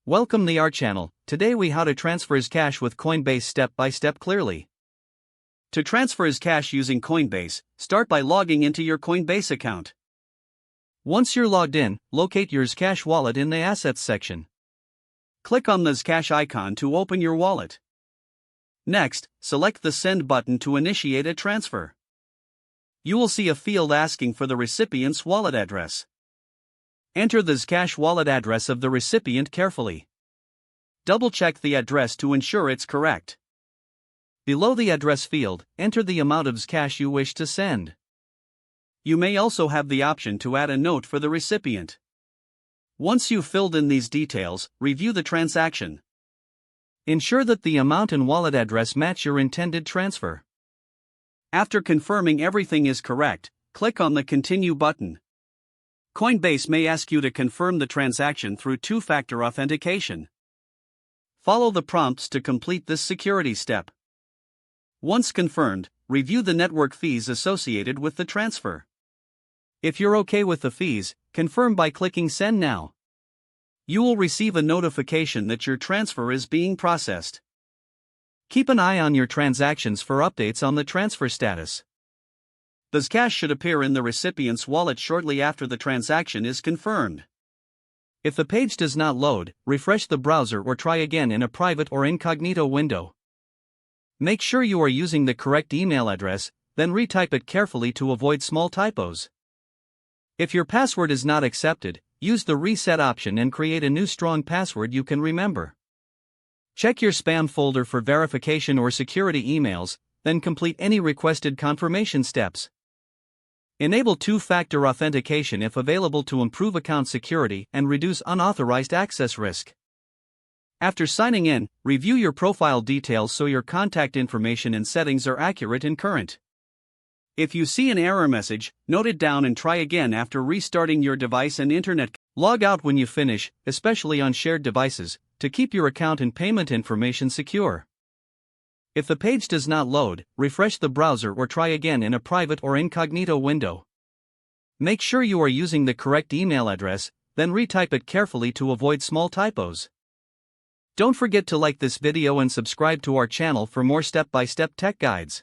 Welcome to our channel. Today we how to transfer Zcash with Coinbase step by step clearly. To transfer Zcash using Coinbase, start by logging into your Coinbase account. Once you're logged in, locate your Zcash wallet in the Assets section. Click on the Zcash icon to open your wallet. Next, select the Send button to initiate a transfer. You will see a field asking for the recipient's wallet address. Enter the Zcash wallet address of the recipient carefully. Double-check the address to ensure it's correct. Below the address field, enter the amount of Zcash you wish to send. You may also have the option to add a note for the recipient. Once you've filled in these details, review the transaction. Ensure that the amount and wallet address match your intended transfer. After confirming everything is correct, click on the Continue button. Coinbase may ask you to confirm the transaction through two-factor authentication. Follow the prompts to complete this security step. Once confirmed, review the network fees associated with the transfer. If you're okay with the fees, confirm by clicking Send Now. You will receive a notification that your transfer is being processed. Keep an eye on your transactions for updates on the transfer status. The Zcash should appear in the recipient's wallet shortly after the transaction is confirmed. If the page does not load, refresh the browser or try again in a private or incognito window. Make sure you are using the correct email address, then retype it carefully to avoid small typos. If your password is not accepted, use the reset option and create a new strong password you can remember. Check your spam folder for verification or security emails, then complete any requested confirmation steps. Enable two-factor authentication if available to improve account security and reduce unauthorized access risk. After signing in, review your profile details so your contact information and settings are accurate and current. If you see an error message, note it down and try again after restarting your device and internet. Log out when you finish, especially on shared devices, to keep your account and payment information secure. If the page does not load, refresh the browser or try again in a private or incognito window. Make sure you are using the correct email address, then retype it carefully to avoid small typos. Don't forget to like this video and subscribe to our channel for more step-by-step tech guides.